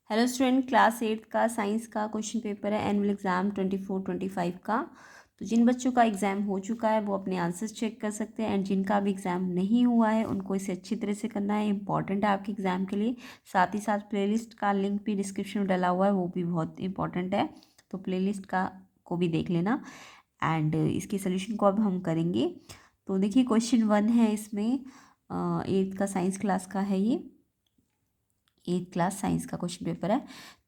Hello student, class 8 का science का question paper है एनुअल एग्ज़ाम 24-25 का। तो जिन बच्चों का एग्ज़ाम हो चुका है वो अपने आंसर्स चेक कर सकते हैं, एंड जिनका भी एग्ज़ाम नहीं हुआ है उनको इसे अच्छी तरह से करना है। इंपॉर्टेंट है आपके एग्ज़ाम के लिए। साथ ही साथ प्लेलिस्ट का लिंक भी डिस्क्रिप्शन में डला हुआ है, वो भी बहुत इंपॉर्टेंट है। तो प्लेलिस्ट का को भी देख लेना। एंड इसके सोल्यूशन को अब हम करेंगे। तो देखिए, क्वेश्चन 1 है इसमें। 8th का साइंस क्लास का है ये। 8th क्लास साइंस का क्वेश्चन पेपर है।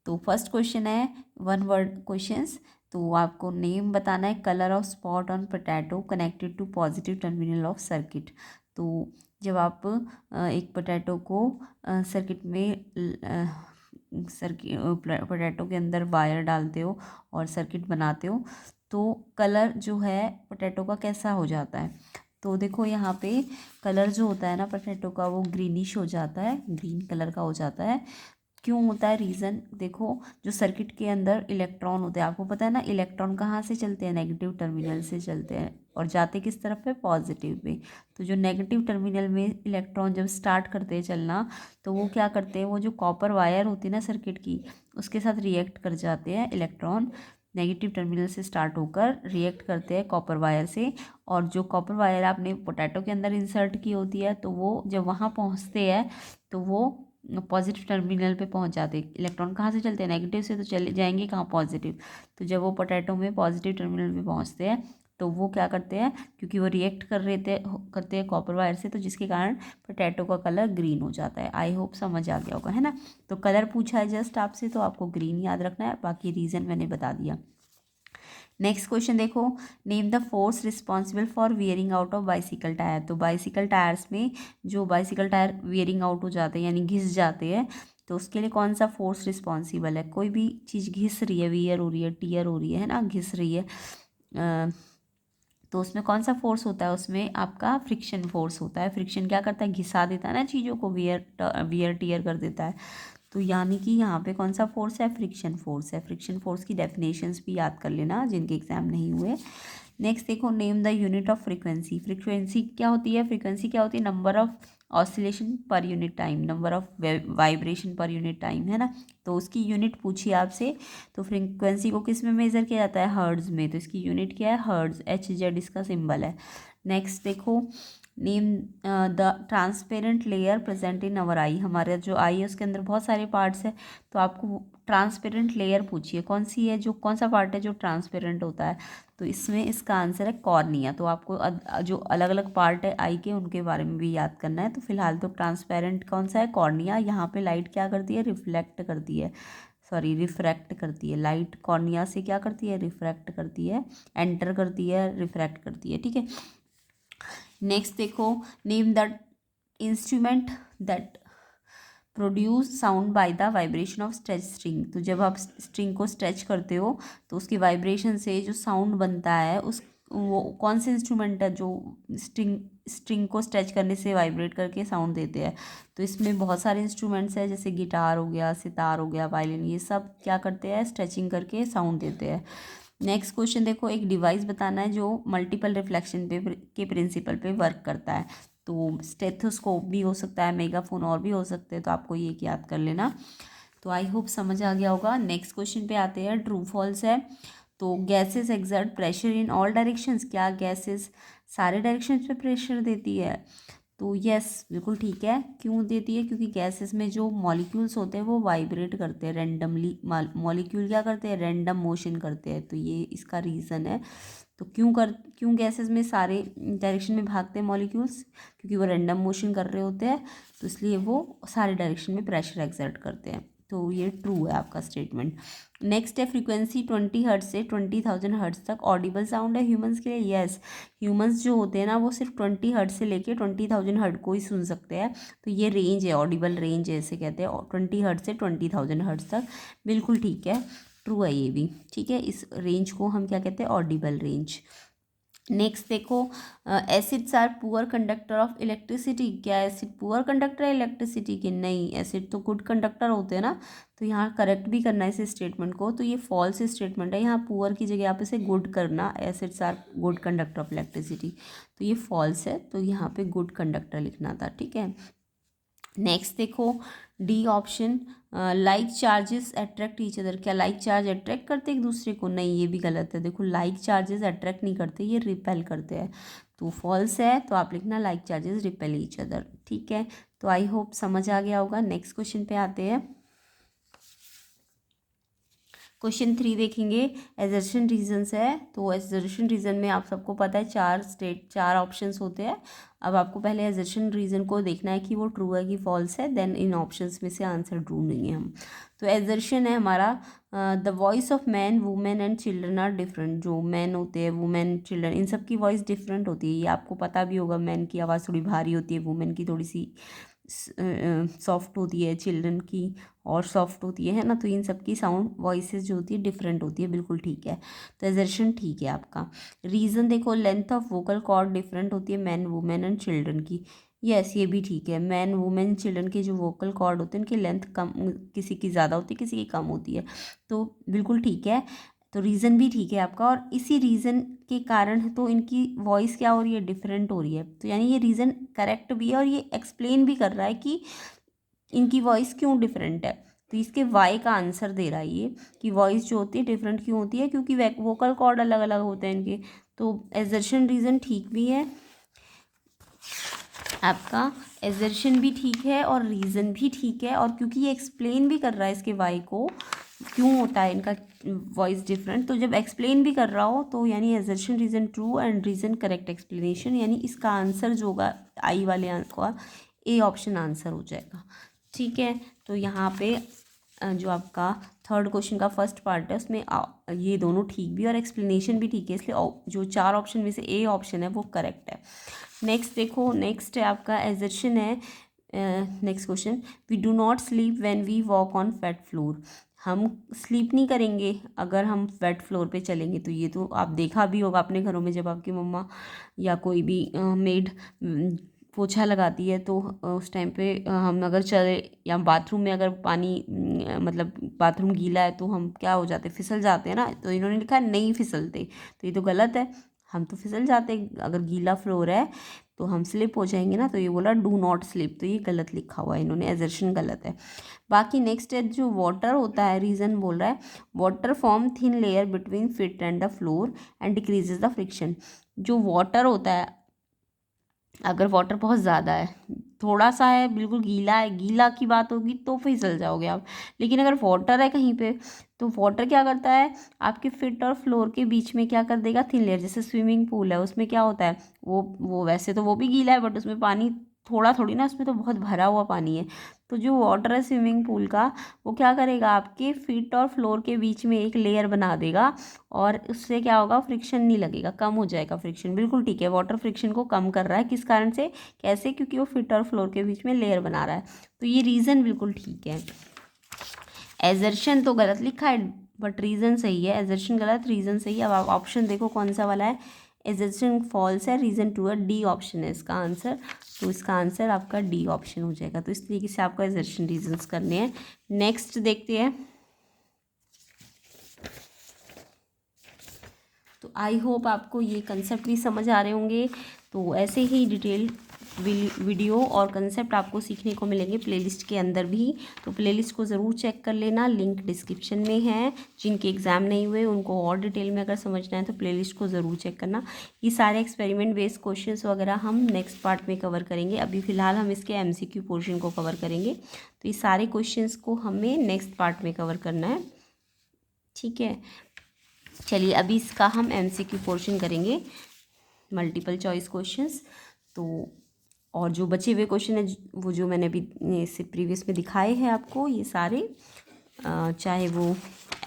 तो फर्स्ट क्वेश्चन है 1 वर्ड क्वेश्चंस। तो आपको नेम बताना है, colour of spot on potato connected to positive terminal of circuit. तो जब आप एक पोटैटो को सर्किट में सर्किट पोटैटो के अंदर वायर डालते हो और सर्किट बनाते हो, तो कलर जो है पोटैटो का कैसा हो जाता है। तो देखो यहाँ पे कलर जो होता है ना पोटैटो का, वो ग्रीनिश हो जाता है, ग्रीन कलर का हो जाता है। क्यों होता है, रीज़न देखो। जो सर्किट के अंदर इलेक्ट्रॉन होते हैं, आपको पता है ना, इलेक्ट्रॉन कहाँ से चलते हैं, नेगेटिव टर्मिनल से चलते हैं और जाते किस तरफ है, पॉजिटिव में। तो जो नेगेटिव टर्मिनल में इलेक्ट्रॉन जब स्टार्ट करते हैं चलना, तो वो क्या करते हैं, वो जो कॉपर वायर होती है ना सर्किट की, उसके साथ रिएक्ट कर जाते हैं इलेक्ट्रॉन। नेगेटिव टर्मिनल से स्टार्ट होकर रिएक्ट करते हैं कॉपर वायर से। और जो कॉपर वायर आपने पोटैटो के अंदर इंसर्ट की होती है, तो वो जब वहाँ पहुँचते हैं तो वो पॉजिटिव टर्मिनल पे पहुंच जाते हैं। इलेक्ट्रॉन कहाँ से चलते हैं, नेगेटिव से, तो चले जाएंगे कहाँ, पॉजिटिव। तो जब वो पोटैटो में पॉजिटिव टर्मिनल पे पहुंचते हैं, तो वो क्या करते हैं, क्योंकि वो रिएक्ट करते हैं कॉपर वायर से, तो जिसके कारण पोटैटो का कलर ग्रीन हो जाता है। आई होप समझ आ गया होगा, है ना। तो कलर पूछा है जस्ट आपसे, तो आपको ग्रीन याद रखना है, बाकी रीज़न मैंने बता दिया। नेक्स्ट क्वेश्चन देखो, name the force responsible for wearing out of bicycle tyre. तो बाइसिकल टायर्स में जो बाइसिकल टायर वियरिंग आउट हो जाते हैं, यानी घिस जाते हैं, तो उसके लिए कौन सा फोर्स रिस्पॉन्सिबल है। कोई भी चीज़ घिस रही है, वियर हो रही है, टीयर हो रही है ना, घिस रही है, तो उसमें कौन सा फोर्स होता है, उसमें आपका फ्रिक्शन फोर्स होता है। फ्रिक्शन क्या करता है, घिसा देता है ना चीज़ों को, वियर टीयर कर देता है। तो यानी कि यहाँ पे कौन सा फोर्स है, फ्रिक्शन फोर्स है। फ्रिक्शन फोर्स की डेफिनेशंस भी याद कर लेना जिनके एग्जाम नहीं हुए। नेक्स्ट देखो, name the unit of frequency. Frequency क्या होती है, फ्रीक्वेंसी क्या होती है, number of oscillation per unit time, number of vibration per unit time, है ना। तो उसकी यूनिट पूछी आपसे। तो फ्रीक्वेंसी को किस में मेज़र किया जाता है, हर्ट्ज़ में। तो इसकी यूनिट क्या है, हर्ट्ज़, HZ इसका सिंबल है। नेक्स्ट देखो, name the transparent layer present in our eye. हमारे जो आई है उसके अंदर बहुत सारे पार्ट्स हैं, तो आपको ट्रांसपेरेंट लेयर पूछिए कौन सी है, जो कौन सा पार्ट है जो ट्रांसपेरेंट होता है। तो इसमें इसका आंसर है कॉर्निया। तो आपको जो अलग अलग पार्ट है आई के, उनके बारे में भी याद करना है। तो फिलहाल तो ट्रांसपेरेंट कौन सा है, कॉर्निया। यहाँ पे लाइट क्या करती है, रिफ्लेक्ट करती है, सॉरी रिफ्रैक्ट करती है। लाइट कॉर्निया से क्या करती है, रिफ्रैक्ट करती है, एंटर करती है, रिफ्रैक्ट करती है, ठीक है। नेक्स्ट देखो, name the instrument that produce sound by the vibration of stretch string. तो जब आप स्ट्रिंग को स्ट्रेच करते हो, तो उसकी वाइब्रेशन से जो साउंड बनता है, उस वो कौन से इंस्ट्रूमेंट है जो स्ट्रिंग को स्ट्रेच करने से वाइब्रेट करके साउंड देते हैं। तो इसमें बहुत सारे इंस्ट्रूमेंट्स हैं, जैसे गिटार हो गया, सितार हो गया, वायलिन, ये सब क्या करते हैं, स्ट्रेचिंग करके साउंड देते हैं। नेक्स्ट क्वेश्चन देखो, एक डिवाइस बताना है जो मल्टीपल रिफ्लेक्शन के प्रिंसिपल पे वर्क करता है। तो स्टेथोस्कोप भी हो सकता है, मेगाफोन और भी हो सकते हैं, तो आपको ये याद कर लेना। तो आई होप समझ आ गया होगा। नेक्स्ट क्वेश्चन पे आते हैं, ट्रू फॉल्स है। तो gases exert pressure in all directions. क्या गैसेस सारे डायरेक्शंस पे प्रेशर देती है। तो यस, बिल्कुल ठीक है। क्यों देती है, क्योंकि गैसेस में जो मॉलिक्यूल्स होते हैं वो वाइब्रेट करते हैं रैंडमली। मॉलिक्यूल क्या करते हैं, रैंडम मोशन करते हैं, तो ये इसका रीज़न है। तो क्यों गैसेस में सारे डायरेक्शन में भागते हैं मॉलिक्यूल्स, क्योंकि वो रैंडम मोशन कर रहे होते हैं, तो इसलिए वो सारे डायरेक्शन में प्रेशर एक्सर्ट करते हैं। तो ये ट्रू है आपका स्टेटमेंट। नेक्स्ट है, फ्रीक्वेंसी 20 हर्ट्ज से 20,000 हर्ट्ज तक ऑडिबल साउंड है ह्यूमंस के लिए। यस, ह्यूमंस जो होते हैं ना, वो सिर्फ 20 हर्ट्ज से लेके 20,000 हर्ट्ज को ही सुन सकते हैं। तो ये रेंज है, ऑडिबल रेंज ऐसे कहते हैं, 20 हर्ट्ज से 20,000 हर्ट्ज तक। बिल्कुल ठीक है, ट्रू है ये भी, ठीक है। इस रेंज को हम क्या कहते हैं, ऑडिबल रेंज। नेक्स्ट देखो, acids are poor conductor of electricity. क्या एसिड पुअर कंडक्टर है इलेक्ट्रिसिटी के, नहीं, एसिड तो गुड कंडक्टर होते हैं ना। तो यहाँ करेक्ट भी करना है इस स्टेटमेंट को। तो ये फॉल्स स्टेटमेंट है, यहाँ पुअर की जगह आप इसे गुड करना, acids are good conductor of electricity. तो ये फॉल्स है, तो यहाँ पे गुड कंडक्टर लिखना था, ठीक है। नेक्स्ट देखो, D option, like charges attract each other, क्या लाइक चार्ज अट्रैक्ट करते एक दूसरे को? नहीं, ये भी गलत है। देखो लाइक चार्जेस अट्रैक्ट नहीं करते, ये रिपेल करते हैं। तो फॉल्स है, तो आप लिखना like charges repel each other. ठीक है, तो आई होप समझ आ गया होगा। नेक्स्ट क्वेश्चन पे आते हैं। क्वेश्चन 3 देखेंगे, एजर्शन रीजन्स है। तो एजर्शन रीजन में आप सबको पता है चार ऑप्शंस होते हैं। अब आपको पहले एजर्शन रीजन को देखना है कि वो ट्रू है कि फॉल्स है, देन इन ऑप्शंस में से आंसर ढूंढेंगे हम। तो एजर्शन है हमारा, the voice of man women and children are different. जो मैन होते हैं, वुमेन, चिल्ड्रन, इन सब की वॉइस डिफरेंट होती है। ये आपको पता भी होगा, मैन की आवाज़ थोड़ी भारी होती है, वुमेन की थोड़ी सी सॉफ्ट होती है, चिल्ड्रन की और सॉफ्ट होती है ना। तो इन सब की साउंड वॉइसेस जो होती है डिफरेंट होती है, बिल्कुल ठीक है। तो एजर्शन ठीक है आपका। रीज़न देखो, length of vocal cord different होती है मैन, वुमेन एंड चिल्ड्रन की। यस, ये भी ठीक है। मैन, वुमेन, चिल्ड्रन के जो वोकल कॉर्ड होते हैं उनकी लेंथ कम, किसी की ज़्यादा होती है, किसी की कम होती है। तो बिल्कुल ठीक है। तो रीज़न भी ठीक है आपका, और इसी रीज़न के कारण तो इनकी वॉइस क्या हो रही है, डिफरेंट हो रही है। तो यानी ये रीज़न करेक्ट भी है और ये एक्सप्लेन भी कर रहा है कि इनकी वॉइस क्यों डिफरेंट है। तो इसके वाई का आंसर दे रहा है ये, कि वॉइस जो होती है डिफरेंट क्यों होती है, क्योंकि वोकल कॉर्ड अलग अलग होते हैं इनके। तो एजर्शन रीज़न ठीक भी है आपका, एजर्शन भी ठीक है और रीज़न भी ठीक है। और क्योंकि ये एक्सप्लेन भी कर रहा है इसके वाई को, क्यों होता है इनका वॉइस डिफरेंट, तो जब एक्सप्लेन भी कर रहा हो तो यानी assertion reason true and reason correct explanation, यानी इसका आंसर जो होगा आई वाले का ए ऑप्शन आंसर हो जाएगा। ठीक है, तो यहाँ पे जो आपका थर्ड क्वेश्चन का फर्स्ट पार्ट है उसमें ये दोनों ठीक भी और एक्सप्लेनेशन भी ठीक है, इसलिए जो चार ऑप्शन में से ए ऑप्शन है वो करेक्ट है। नेक्स्ट देखो, नेक्स्ट है आपका एजर्शन है। Next question, we do not sleep when we walk on wet floor. हम स्लीप नहीं करेंगे अगर हम वेट फ्लोर पे चलेंगे। तो ये तो आप देखा भी होगा अपने घरों में, जब आपकी मम्मा या कोई भी मेड पोछा लगाती है तो उस टाइम पे हम अगर चले, या बाथरूम में अगर पानी मतलब बाथरूम गीला है तो हम क्या हो जाते, फिसल जाते हैं ना। तो इन्होंने लिखा है नहीं फिसलते, तो ये तो गलत है। हम तो फिसल जाते अगर गीला फ्लोर है तो हम स्लिप हो जाएंगे ना। तो ये बोला डू नॉट स्लिप, तो ये गलत लिखा हुआ है इन्होंने, एजर्शन गलत है। बाकी नेक्स्ट है जो वाटर होता है, रीज़न बोल रहा है water form thin layer between fit and the floor and decreases the friction. जो वाटर होता है, अगर वाटर बहुत ज़्यादा है, थोड़ा सा है, बिल्कुल गीला है, गीला की बात होगी तो फिसल जाओगे आप। लेकिन अगर वाटर है कहीं पे, तो वाटर क्या करता है, आपके फिट और फ्लोर के बीच में क्या कर देगा, थिन लेयर। जैसे स्विमिंग पूल है, उसमें क्या होता है, वो वैसे तो वो भी गीला है, बट उसमें पानी थोड़ा थोड़ी ना, उसमें तो बहुत भरा हुआ पानी है। तो जो वाटर है स्विमिंग पूल का, वो क्या करेगा, आपके फीट और फ्लोर के बीच में एक लेयर बना देगा, और उससे क्या होगा, फ्रिक्शन नहीं लगेगा, कम हो जाएगा फ्रिक्शन। बिल्कुल ठीक है, वाटर फ्रिक्शन को कम कर रहा है, किस कारण से, कैसे, क्योंकि वो फिट और फ्लोर के बीच में लेयर बना रहा है। तो ये रीज़न बिल्कुल ठीक है। एजर्शन तो गलत लिखा है बट रीज़न सही है, एजर्शन गलत, रीज़न सही है। अब आप ऑप्शन देखो कौन सा वाला है, एजर्शन फॉल्स है, रीज़न ट्रू है, डी ऑप्शन है इसका आंसर। तो इसका आंसर आपका डी ऑप्शन हो जाएगा। तो इस तरीके से आपको एजर्शन रीजंस करने हैं। नेक्स्ट देखते हैं। तो आई होप आपको ये कंसेप्ट भी समझ आ रहे होंगे। तो ऐसे ही डिटेल वीडियो और कंसेप्ट आपको सीखने को मिलेंगे प्लेलिस्ट के अंदर भी। तो प्लेलिस्ट को ज़रूर चेक कर लेना, लिंक डिस्क्रिप्शन में है। जिनके एग्ज़ाम नहीं हुए उनको और डिटेल में अगर समझना है तो प्लेलिस्ट को ज़रूर चेक करना। ये सारे एक्सपेरिमेंट बेस्ड क्वेश्चंस वगैरह हम नेक्स्ट पार्ट में कवर करेंगे। अभी फ़िलहाल हम इसके MCQ पोर्शन को कवर करेंगे। तो ये सारे क्वेश्चंस को हमें नेक्स्ट पार्ट में कवर करना है, ठीक है। चलिए अभी इसका हम MCQ पोर्शन करेंगे, मल्टीपल चॉइस क्वेश्चंस। तो और जो बचे हुए क्वेश्चन है वो जो मैंने अभी इससे प्रीवियस में दिखाए हैं आपको, ये सारे चाहे वो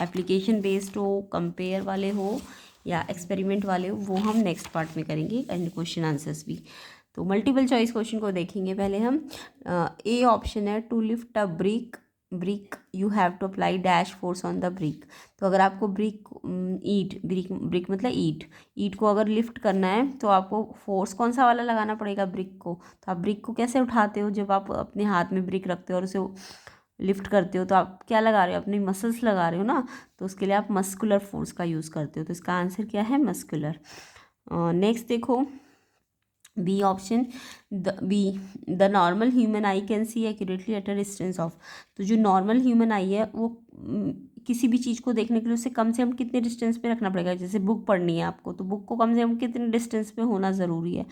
एप्लीकेशन बेस्ड हो, कंपेयर वाले हो या एक्सपेरिमेंट वाले हो, वो हम नेक्स्ट पार्ट में करेंगे, एंड क्वेश्चन आंसर्स भी। तो मल्टीपल चॉइस क्वेश्चन को देखेंगे पहले हम। ए ऑप्शन है to lift a brick you have to apply dash force on the brick. तो अगर आपको ब्रिक मतलब ईट को अगर लिफ्ट करना है तो आपको फोर्स कौन सा वाला लगाना पड़ेगा, ब्रिक को। तो आप ब्रिक को कैसे उठाते हो, जब आप अपने हाथ में ब्रिक रखते हो और उसे लिफ्ट करते हो तो आप क्या लगा रहे हो, अपनी मसल्स लगा रहे हो ना। तो उसके लिए आप मस्कुलर फोर्स का यूज़ करते हो। तो इसका आंसर क्या है, मस्कुलर। नेक्स्ट देखो, B option, the normal human eye can see accurately at a distance of. तो जो नॉर्मल ह्यूमन आई है वो किसी भी चीज़ को देखने के लिए उसे कम से कम कितने डिस्टेंस पे रखना पड़ेगा। जैसे बुक पढ़नी है आपको, तो बुक को कम से कम कितने डिस्टेंस पे होना ज़रूरी है,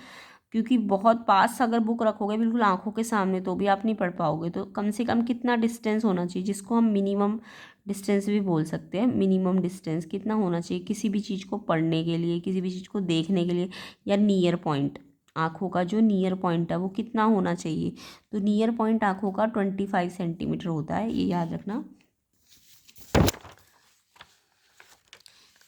क्योंकि बहुत पास अगर बुक रखोगे बिल्कुल आंखों के सामने तो भी आप नहीं पढ़ पाओगे। तो कम से कम कितना डिस्टेंस होना चाहिए, जिसको हम मिनिमम डिस्टेंस भी बोल सकते हैं। मिनिमम डिस्टेंस कितना होना चाहिए किसी भी चीज़ को पढ़ने के लिए, किसी भी चीज़ को देखने के लिए, या नियर पॉइंट, आँखों का जो नियर पॉइंट है वो कितना होना चाहिए। तो नियर पॉइंट आँखों का 25 सेंटीमीटर होता है, ये याद रखना।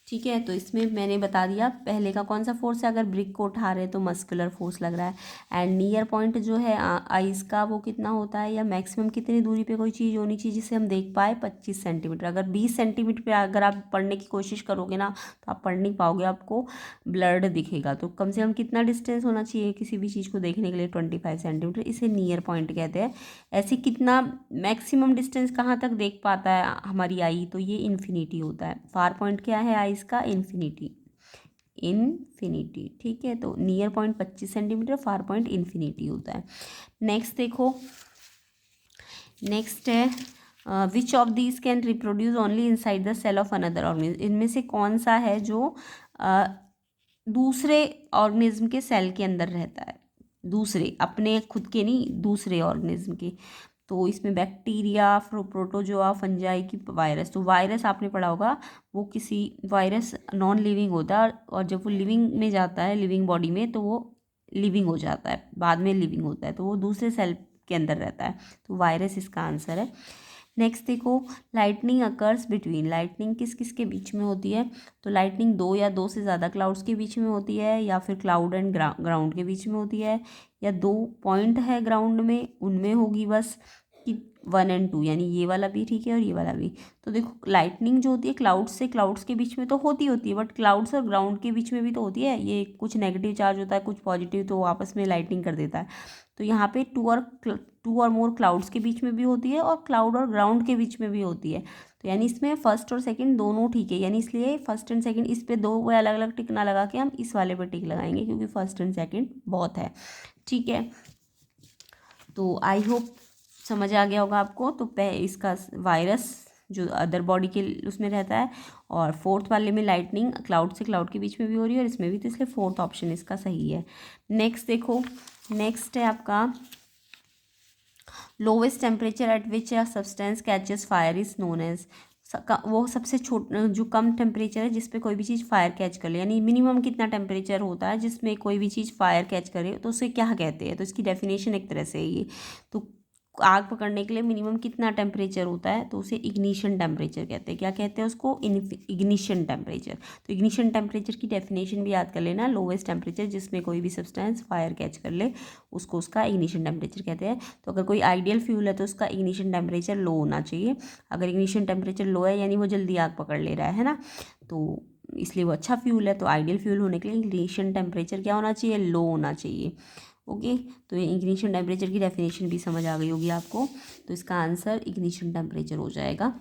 ठीक है, तो इसमें मैंने बता दिया पहले का कौन सा फोर्स है। अगर ब्रिक को उठा रहे हैं तो मस्कुलर फोर्स लग रहा है। एंड नियर पॉइंट जो है आइज का, वो कितना होता है, या मैक्सिमम कितनी दूरी पे कोई चीज़ होनी चाहिए जिसे हम देख पाए, 25 सेंटीमीटर। अगर 20 सेंटीमीटर पे अगर आप पढ़ने की कोशिश करोगे ना तो आप पढ़ नहीं पाओगे, आपको ब्लर्ड दिखेगा। तो कम से कम कितना डिस्टेंस होना चाहिए किसी भी चीज़ को देखने के लिए, 25 सेंटीमीटर, इसे नियर पॉइंट कहते हैं। ऐसे कितना मैक्सिमम डिस्टेंस कहाँ तक देख पाता है हमारी आई, तो ये इन्फिनिटी होता है। फार पॉइंट क्या है आई इसका, इन्फिनिटी, इन्फिनिटी। ठीक है, तो near point 25 centimetre, far point infinity होता है। नेक्स्ट देखो, नेक्स्ट है which of these can reproduce only inside the cell of another organism. इनमें से कौन सा है जो दूसरे ऑर्गेनिज्म के सेल के अंदर रहता है, दूसरे, अपने खुद के नहीं, दूसरे ऑर्गेनिज्म के। तो इसमें बैक्टीरिया, प्रोटोजोआ, फंजाई की, वायरस। तो वायरस आपने पढ़ा होगा, वो किसी, वायरस नॉन लिविंग होता है, और जब वो लिविंग में जाता है, लिविंग बॉडी में, तो वो लिविंग हो जाता है, बाद में लिविंग होता है, तो वो दूसरे सेल के अंदर रहता है। तो वायरस इसका आंसर है। नेक्स्ट देखो, लाइटनिंग अकर्स बिटवीन। लाइटनिंग किस किस के बीच में होती है, तो लाइटनिंग दो या दो से ज़्यादा क्लाउड्स के बीच में होती है, या फिर क्लाउड एंड ग्राउंड के बीच में होती है, या दो पॉइंट है ग्राउंड में उनमें होगी बस, कि 1 और 2, यानी ये वाला भी ठीक है और ये वाला भी। तो देखो लाइटनिंग जो होती है क्लाउड्स से क्लाउड्स के बीच में तो होती है, बट क्लाउड्स और ग्राउंड के बीच में भी तो होती है। ये कुछ नेगेटिव चार्ज होता है, कुछ पॉजिटिव, तो वो आपस में लाइटनिंग कर देता है। तो यहाँ पे टू और मोर क्लाउड्स के बीच में भी होती है, और क्लाउड और ग्राउंड के बीच में भी होती है। तो यानी इसमें फर्स्ट और सेकंड दोनों ठीक है, यानी इसलिए फर्स्ट एंड सेकंड, इस पे दो अलग अलग टिक ना लगा के हम इस वाले पे टिक लगाएंगे, क्योंकि फर्स्ट एंड सेकंड बहुत है। ठीक है, तो आई होप समझ आ गया होगा आपको। तो इसका वायरस जो अदर बॉडी के उसमें रहता है, और फोर्थ वाले में लाइटनिंग क्लाउड से क्लाउड के बीच में भी हो रही है, और इसमें भी, तो इसलिए फोर्थ ऑप्शन इसका सही है। नेक्स्ट देखो, नेक्स्ट है आपका lowest temperature at which a substance catches fire is known as. वो सबसे जो कम टेम्परेचर है जिस पे कोई भी चीज़ फायर कैच कर ले, यानी मिनिमम कितना टेम्परेचर होता है जिसमें कोई भी चीज़ फायर कैच करे, तो उसे क्या कहते हैं। तो इसकी डेफिनेशन एक तरह से है ये। तो आग पकड़ने के लिए मिनिमम कितना टेम्परेचर होता है, तो उसे इग्निशन टेम्परेचर कहते हैं। क्या कहते हैं उसको, इग्निशन टेम्परेचर। तो इग्निशन टेम्परेचर की डेफिनेशन भी याद कर लेना, लोवेस्ट टेम्परेचर जिसमें कोई भी सब्सटेंस फायर कैच कर ले उसको उसका इग्निशन टेम्परेचर कहते हैं। तो अगर कोई आइडियल फ्यूल है तो उसका इग्निशन टेम्परेचर लो होना चाहिए। अगर इग्निशन टेम्परेचर लो है यानी वो जल्दी आग पकड़ ले रहा है ना, तो इसलिए वो अच्छा फ्यूल है। तो आइडियल फ्यूल होने के लिए इग्निशन टेम्परेचर क्या होना चाहिए, लो होना चाहिए। ओके, तो इग्निशन टेम्परेचर की डेफिनेशन भी समझ आ गई होगी आपको। तो इसका आंसर इग्निशन टेम्परेचर हो जाएगा।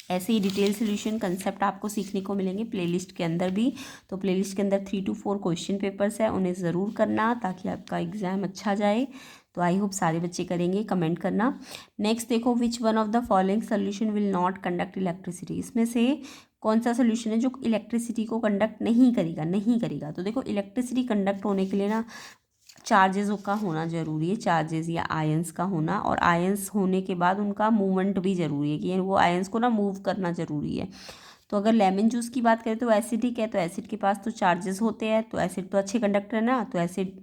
ऐसे ही डिटेल सोल्यूशन कंसेप्ट आपको सीखने को मिलेंगे प्लेलिस्ट के अंदर भी। तो प्लेलिस्ट के अंदर 3 to 4 क्वेश्चन पेपर्स है, उन्हें ज़रूर करना ताकि आपका एग्ज़ाम अच्छा जाए। तो आई होप सारे बच्चे करेंगे, कमेंट करना। नेक्स्ट देखो, which one of the following solution will not conduct electricity. इसमें से कौन सा सोल्यूशन है जो इलेक्ट्रिसिटी को कंडक्ट नहीं करेगा, नहीं करेगा। तो देखो इलेक्ट्रिसिटी कंडक्ट होने के लिए ना चार्जेस का होना ज़रूरी है, चार्जेस या आयंस का होना, और आयंस होने के बाद उनका मूवमेंट भी ज़रूरी है, कि वो आयंस को ना मूव करना ज़रूरी है। तो अगर लेमन जूस की बात करें तो एसिडिक है, तो एसिड के पास तो चार्जेस होते हैं, तो एसिड तो अच्छे कंडक्टर है ना, तो एसिड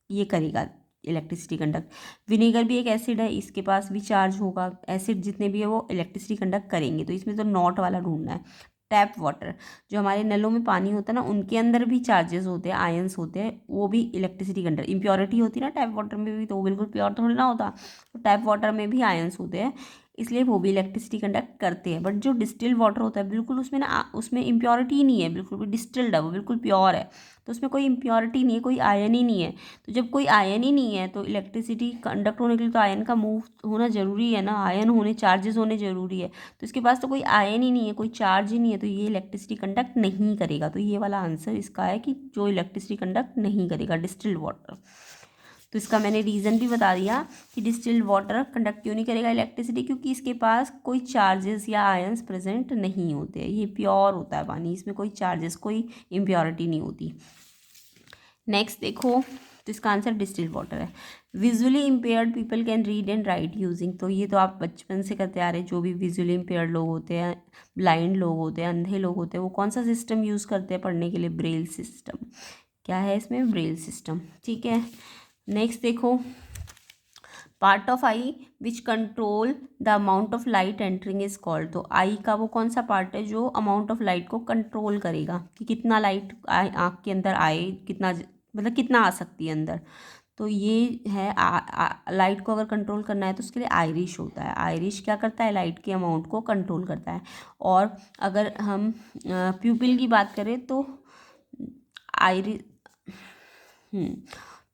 ये करेगा इलेक्ट्रिसिटी कंडक्ट। विनेगर भी एक एसिड है, इसके पास भी चार्ज होगा। एसिड जितने भी है वो इलेक्ट्रिसिटी कंडक्ट करेंगे, तो इसमें तो नॉट वाला ढूंढना है। टैप वाटर, जो हमारे नलों में पानी होता है ना, उनके अंदर भी चार्जेस होते हैं, आयंस होते हैं, वो भी इलेक्ट्रिसिटी कंडक्ट। इम्प्योरिटी होती है ना टैप वाटर में भी, तो वो बिल्कुल प्योर थोड़ी ना होता। तो टैप वाटर में भी आयंस होते हैं, इसलिए वो भी इलेक्ट्रिसिटी कंडक्ट करते हैं। बट जो डिस्टिल्ड वाटर होता है बिल्कुल उसमें ना उसमें इम्प्योरिटी नहीं है, बिल्कुल भी डिस्टिल्ड है, वो बिल्कुल प्योर है, तो उसमें कोई इम्प्योरिटी नहीं है, कोई आयन ही नहीं है। तो जब कोई आयन ही नहीं है तो इलेक्ट्रिसिटी कंडक्ट होने के लिए तो आयन का मूव होना ज़रूरी है ना, आयन होने, चार्जेस होने ज़रूरी है। तो इसके पास तो कोई आयन ही नहीं है, कोई चार्ज ही नहीं है, तो ये इलेक्ट्रिसिटी कंडक्ट नहीं करेगा। तो ये वाला आंसर इसका है कि जो इलेक्ट्रिसिटी कंडक्ट नहीं करेगा, डिस्टिल्ड वाटर। तो इसका मैंने रीज़न भी बता दिया कि डिस्टिल्ड वाटर कंडक्ट क्यों नहीं करेगा इलेक्ट्रिसिटी, क्योंकि इसके पास कोई चार्जेस या आयंस प्रेजेंट नहीं होते हैं, ये प्योर होता है पानी, इसमें कोई चार्जेस, कोई इम्प्योरिटी नहीं होती। नेक्स्ट देखो, तो इसका आंसर डिस्टिल्ड वाटर है। Visually impaired people can read and right using, तो ये तो आप बचपन से करते आ रहे हैं। जो भी विजुअली इम्पेयर्ड लोग होते हैं, ब्लाइंड लोग होते हैं, अंधे लोग होते हैं, वो कौन सा सिस्टम यूज़ करते हैं पढ़ने के लिए? Braille system. क्या है इसमें? Braille system. ठीक है, नेक्स्ट देखो, part of I which control the amount of light entering is called. तो आई का वो कौन सा पार्ट है जो अमाउंट ऑफ लाइट को कंट्रोल करेगा कि कितना लाइट आँख के अंदर आए, कितना मतलब कितना आ सकती है अंदर। तो ये है लाइट को अगर कंट्रोल करना है तो उसके लिए आयरिश होता है। आयरिश क्या करता है? लाइट के अमाउंट को कंट्रोल करता है। और अगर हम प्यूपिल की बात करें तो आयरिश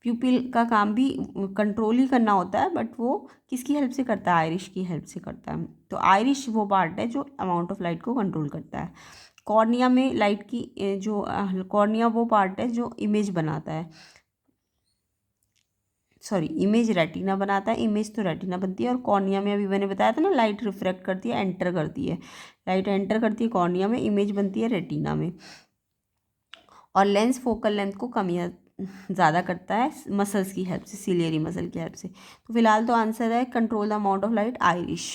प्यूपिल का काम भी कंट्रोल ही करना होता है, बट वो किसकी हेल्प से करता है? आयरिश की हेल्प से करता है। तो आयरिश वो पार्ट है जो अमाउंट ऑफ लाइट को कंट्रोल करता है। कॉर्निया में लाइट की जो कॉर्निया वो पार्ट है जो इमेज बनाता है, सॉरी इमेज रेटिना बनाता है। इमेज तो रेटिना बनती है, और कॉर्निया में अभी मैंने बताया था ना, लाइट रिफ्रैक्ट करती है, एंटर करती है, लाइट एंटर करती है कॉर्निया में, इमेज बनती है रेटिना में। और लेंस फोकल लेंथ को कम या ज़्यादा करता है मसल्स की हेल्प से, सिलियरी मसल की हेल्प से। तो फिलहाल तो आंसर है control the amount of light, Irish.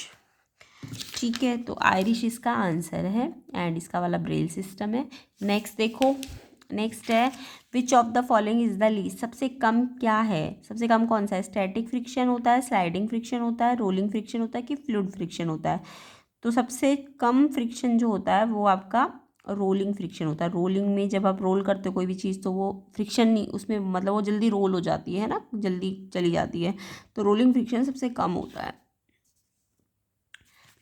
ठीक है, तो आयरिश इसका आंसर है, एंड इसका वाला ब्रेल सिस्टम है। नेक्स्ट देखो, नेक्स्ट है which of the following is the least. सबसे कम क्या है? सबसे कम कौन सा है? स्टैटिक फ्रिक्शन होता है, स्लाइडिंग फ्रिक्शन होता है, रोलिंग फ्रिक्शन होता है, कि फ्लूइड फ्रिक्शन होता है? तो सबसे कम फ्रिक्शन जो होता है वो आपका रोलिंग फ्रिक्शन होता है। रोलिंग में जब आप रोल करते हो कोई भी चीज़ तो वो फ्रिक्शन नहीं उसमें, मतलब वो जल्दी रोल हो जाती है ना, जल्दी चली जाती है, तो रोलिंग फ्रिक्शन सबसे कम होता है।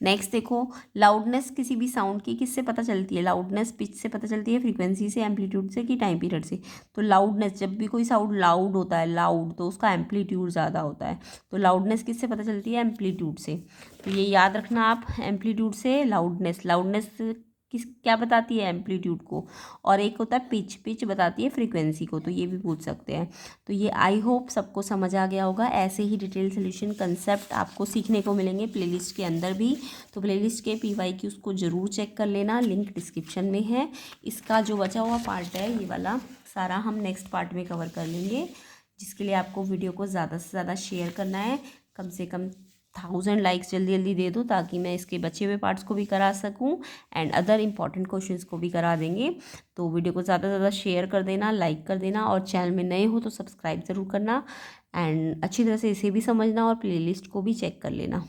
नेक्स्ट देखो, लाउडनेस किसी भी साउंड की किससे पता चलती है? लाउडनेस पिच से पता चलती है, फ्रीक्वेंसी से, एम्पलीट्यूड से, कि टाइम पीरियड से? तो लाउडनेस, जब भी कोई साउंड लाउड होता है, लाउड, तो उसका एम्पलीट्यूड ज़्यादा होता है। तो लाउडनेस किससे पता चलती है? एम्पलीट्यूड से। तो ये याद रखना आप, एम्पलीट्यूड से लाउडनेस। लाउडनेस किस क्या बताती है? एम्पलीट्यूड को। और एक होता है पिच, पिच बताती है फ्रीक्वेंसी को, तो ये भी पूछ सकते हैं। तो ये आई होप सबको समझ आ गया होगा। ऐसे ही डिटेल सोल्यूशन कंसेप्ट आपको सीखने को मिलेंगे प्लेलिस्ट के अंदर भी। तो प्लेलिस्ट के PYQ उसको ज़रूर चेक कर लेना, लिंक डिस्क्रिप्शन में है। इसका जो बचा हुआ पार्ट है ये वाला सारा हम नेक्स्ट पार्ट में कवर कर लेंगे, जिसके लिए आपको वीडियो को ज़्यादा से ज़्यादा शेयर करना है। कम से कम 1000 लाइक्स जल्दी जल्दी दे दो, ताकि मैं इसके बचे हुए पार्ट्स को भी करा सकूं, एंड अदर इंपॉर्टेंट क्वेश्चंस को भी करा देंगे। तो वीडियो को ज़्यादा से ज़्यादा शेयर कर देना, लाइक कर देना, और चैनल में नए हो तो सब्सक्राइब ज़रूर करना, एंड अच्छी तरह से इसे भी समझना और प्लेलिस्ट को भी चेक कर लेना।